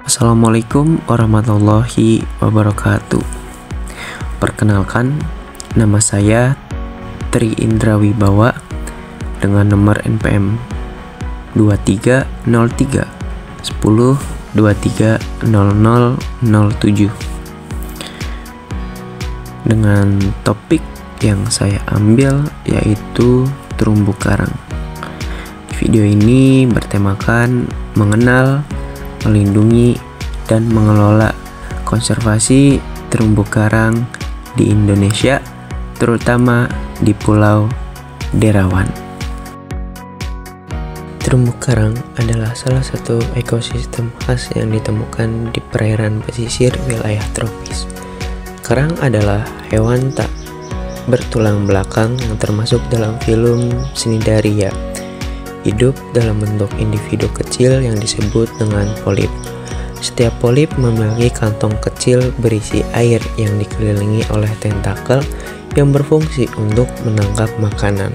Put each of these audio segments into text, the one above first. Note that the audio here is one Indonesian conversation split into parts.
Assalamualaikum warahmatullahi wabarakatuh. Perkenalkan, nama saya Tri Indra Wibawa dengan nomor NPM 2303 10 23 0007 dengan topik yang saya ambil yaitu terumbu karang. Video ini bertemakan mengenal, melindungi, dan mengelola konservasi terumbu karang di Indonesia, terutama di Pulau Derawan. Terumbu karang adalah salah satu ekosistem khas yang ditemukan di perairan pesisir wilayah tropis. Karang adalah hewan tak bertulang belakang yang termasuk dalam film Cnidaria. Hidup dalam bentuk individu kecil yang disebut dengan polip. Setiap polip memiliki kantong kecil berisi air yang dikelilingi oleh tentakel yang berfungsi untuk menangkap makanan.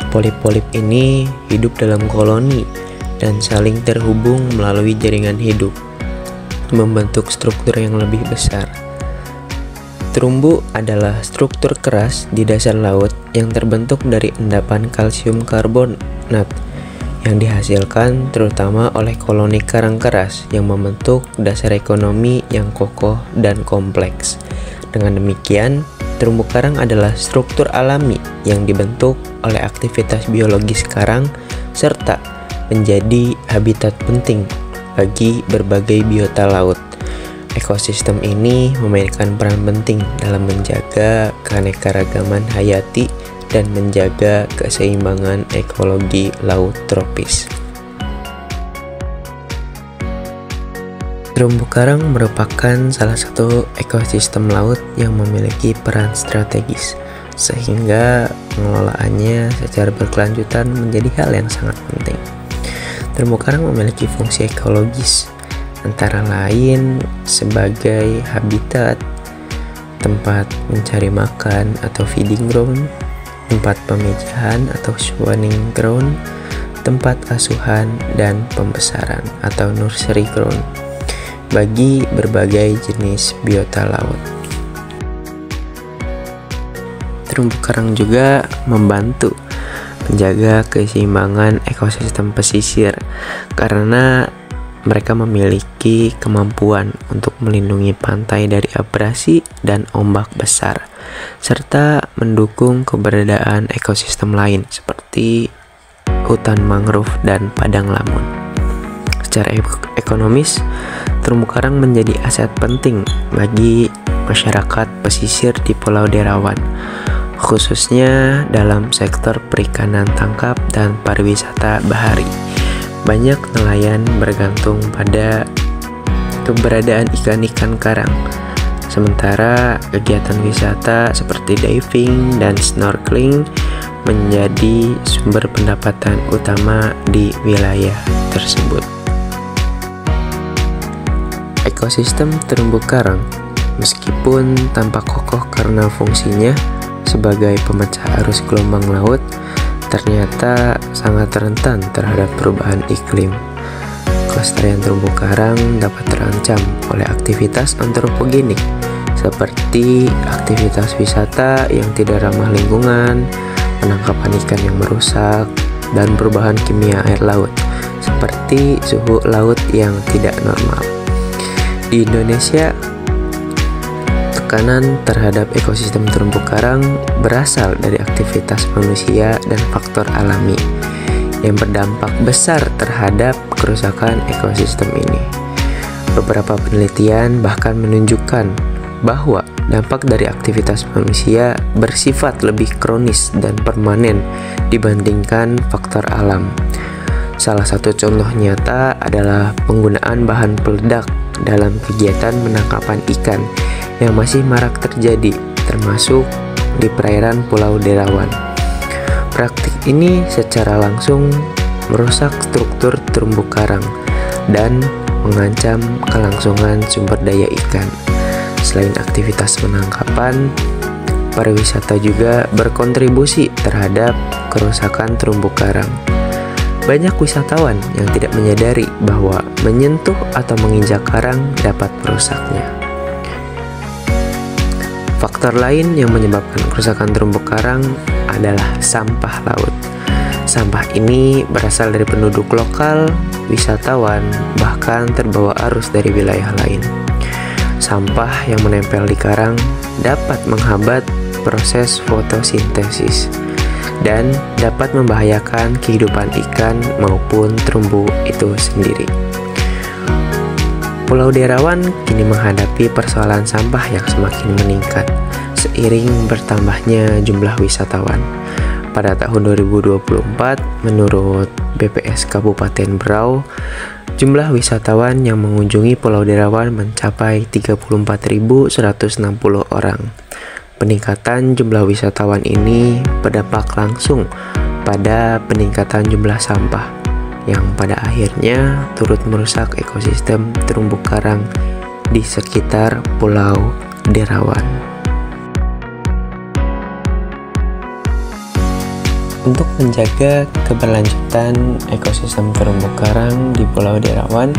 Polip-polip ini hidup dalam koloni dan saling terhubung melalui jaringan hidup, membentuk struktur yang lebih besar. Terumbu adalah struktur keras di dasar laut yang terbentuk dari endapan kalsium karbonat yang dihasilkan terutama oleh koloni karang keras yang membentuk dasar ekonomi yang kokoh dan kompleks. Dengan demikian, terumbu karang adalah struktur alami yang dibentuk oleh aktivitas biologis karang serta menjadi habitat penting bagi berbagai biota laut. Ekosistem ini memainkan peran penting dalam menjaga keanekaragaman hayati dan menjaga keseimbangan ekologi laut tropis. Terumbu karang merupakan salah satu ekosistem laut yang memiliki peran strategis, sehingga pengelolaannya secara berkelanjutan menjadi hal yang sangat penting. Terumbu karang memiliki fungsi ekologis, antara lain sebagai habitat, tempat mencari makan atau feeding ground, tempat pemijahan atau spawning ground, tempat asuhan dan pembesaran atau nursery ground bagi berbagai jenis biota laut. Terumbu karang juga membantu menjaga keseimbangan ekosistem pesisir karena mereka memiliki kemampuan untuk melindungi pantai dari abrasi dan ombak besar, serta mendukung keberadaan ekosistem lain seperti hutan mangrove dan padang lamun. Secara ekonomis, terumbu karang menjadi aset penting bagi masyarakat pesisir di Pulau Derawan, khususnya dalam sektor perikanan tangkap dan pariwisata bahari. Banyak nelayan bergantung pada keberadaan ikan-ikan karang, sementara kegiatan wisata seperti diving dan snorkeling menjadi sumber pendapatan utama di wilayah tersebut. Ekosistem terumbu karang, meskipun tampak kokoh karena fungsinya sebagai pemecah arus gelombang laut, ternyata sangat rentan terhadap perubahan iklim. Kelestarian terumbu karang dapat terancam oleh aktivitas antropogenik seperti aktivitas wisata yang tidak ramah lingkungan, penangkapan ikan yang merusak, dan perubahan kimia air laut seperti suhu laut yang tidak normal. Di Indonesia, tekanan terhadap ekosistem terumbu karang berasal dari aktivitas manusia dan faktor alami yang berdampak besar terhadap kerusakan ekosistem ini. Beberapa penelitian bahkan menunjukkan bahwa dampak dari aktivitas manusia bersifat lebih kronis dan permanen dibandingkan faktor alam. Salah satu contoh nyata adalah penggunaan bahan peledak dalam kegiatan penangkapan ikan yang masih marak terjadi, termasuk di perairan Pulau Derawan. Praktik ini secara langsung merusak struktur terumbu karang dan mengancam kelangsungan sumber daya ikan. Selain aktivitas penangkapan, pariwisata juga berkontribusi terhadap kerusakan terumbu karang. Banyak wisatawan yang tidak menyadari bahwa menyentuh atau menginjak karang dapat merusaknya. Faktor lain yang menyebabkan kerusakan terumbu karang adalah sampah laut. Sampah ini berasal dari penduduk lokal, wisatawan, bahkan terbawa arus dari wilayah lain. Sampah yang menempel di karang dapat menghambat proses fotosintesis dan dapat membahayakan kehidupan ikan maupun terumbu itu sendiri. Pulau Derawan kini menghadapi persoalan sampah yang semakin meningkat seiring bertambahnya jumlah wisatawan. Pada tahun 2024, menurut BPS Kabupaten Berau, jumlah wisatawan yang mengunjungi Pulau Derawan mencapai 34.160 orang. Peningkatan jumlah wisatawan ini berdampak langsung pada peningkatan jumlah sampah yang pada akhirnya turut merusak ekosistem terumbu karang di sekitar Pulau Derawan. Untuk menjaga keberlanjutan ekosistem terumbu karang di Pulau Derawan,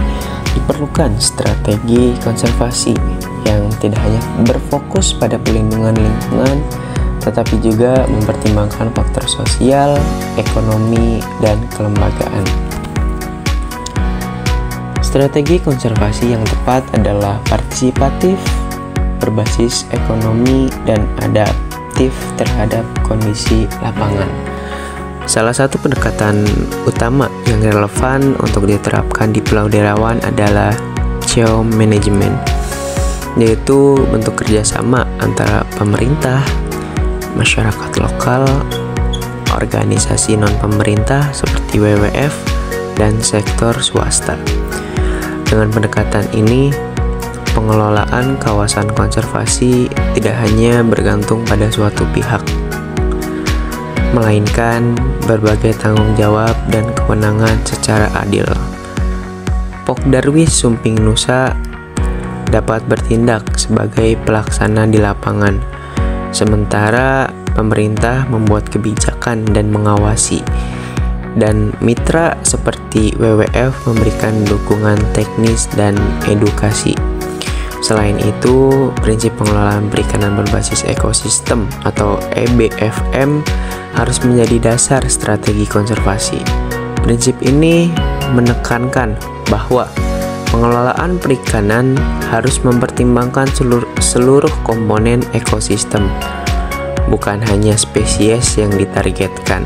diperlukan strategi konservasi yang tidak hanya berfokus pada pelindungan lingkungan, tetapi juga mempertimbangkan faktor sosial, ekonomi, dan kelembagaan. Strategi konservasi yang tepat adalah partisipatif, berbasis ekonomi, dan adaptif terhadap kondisi lapangan. Salah satu pendekatan utama yang relevan untuk diterapkan di Pulau Derawan adalah geomanagement, yaitu bentuk kerjasama antara pemerintah, masyarakat lokal, organisasi non-pemerintah seperti WWF, dan sektor swasta. Dengan pendekatan ini, pengelolaan kawasan konservasi tidak hanya bergantung pada suatu pihak, melainkan berbagai tanggung jawab dan kewenangan secara adil. Pokdarwis Sumping Nusa dapat bertindak sebagai pelaksana di lapangan, sementara pemerintah membuat kebijakan dan mengawasi, dan mitra seperti WWF memberikan dukungan teknis dan edukasi. Selain itu, prinsip pengelolaan perikanan berbasis ekosistem atau EBFM harus menjadi dasar strategi konservasi. Prinsip ini menekankan bahwa pengelolaan perikanan harus mempertimbangkan seluruh komponen ekosistem, bukan hanya spesies yang ditargetkan.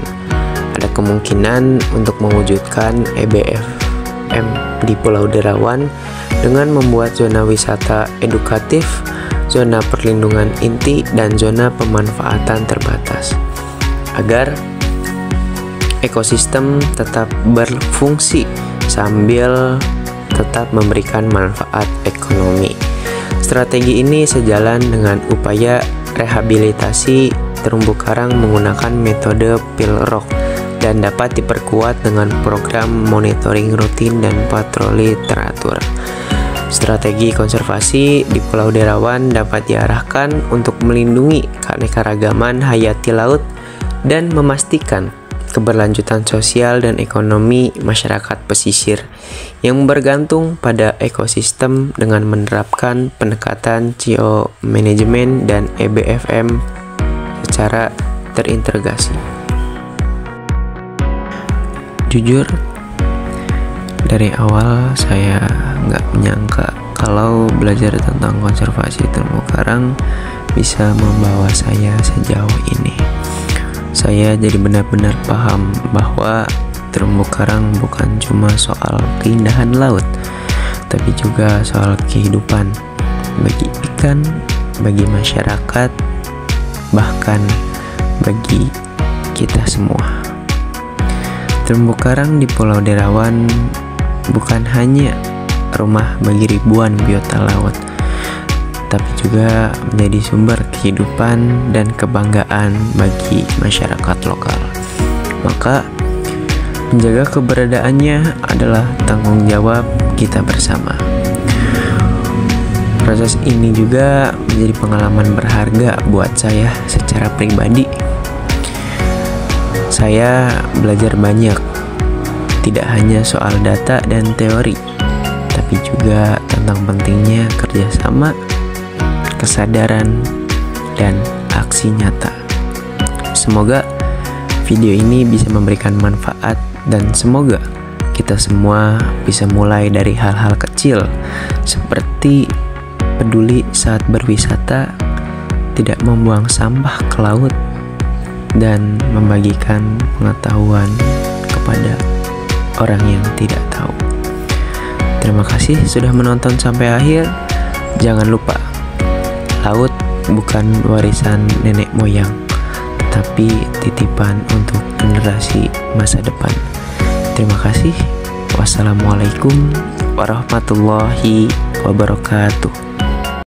Ada kemungkinan untuk mewujudkan EBFM di Pulau Derawan dengan membuat zona wisata edukatif, zona perlindungan inti, dan zona pemanfaatan terbatas, agar ekosistem tetap berfungsi sambil tetap memberikan manfaat ekonomi. Strategi ini sejalan dengan upaya rehabilitasi terumbu karang menggunakan metode Pilrock dan dapat diperkuat dengan program monitoring rutin dan patroli teratur. Strategi konservasi di Pulau Derawan dapat diarahkan untuk melindungi keanekaragaman hayati laut dan memastikan keberlanjutan sosial dan ekonomi masyarakat pesisir yang bergantung pada ekosistem dengan menerapkan pendekatan geomanagement dan EBFM secara terintegrasi. Jujur, dari awal saya nggak menyangka kalau belajar tentang konservasi terumbu karang bisa membawa saya sejauh ini. Saya jadi benar-benar paham bahwa terumbu karang bukan cuma soal keindahan laut, tapi juga soal kehidupan bagi ikan, bagi masyarakat, bahkan bagi kita semua. Terumbu karang di Pulau Derawan bukan hanya rumah bagi ribuan biota laut, tapi juga menjadi sumber kehidupan dan kebanggaan bagi masyarakat lokal. Maka, menjaga keberadaannya adalah tanggung jawab kita bersama. Proses ini juga menjadi pengalaman berharga buat saya secara pribadi. Saya belajar banyak tidak hanya soal data dan teori, tapi juga tentang pentingnya kerjasama, kesadaran, dan aksi nyata. Semoga video ini bisa memberikan manfaat dan semoga kita semua bisa mulai dari hal-hal kecil seperti peduli saat berwisata, tidak membuang sampah ke laut, dan membagikan pengetahuan kepada orang yang tidak tahu. Terima kasih sudah menonton sampai akhir. Jangan lupa, laut bukan warisan nenek moyang, tapi titipan untuk generasi masa depan. Terima kasih. Wassalamualaikum warahmatullahi wabarakatuh.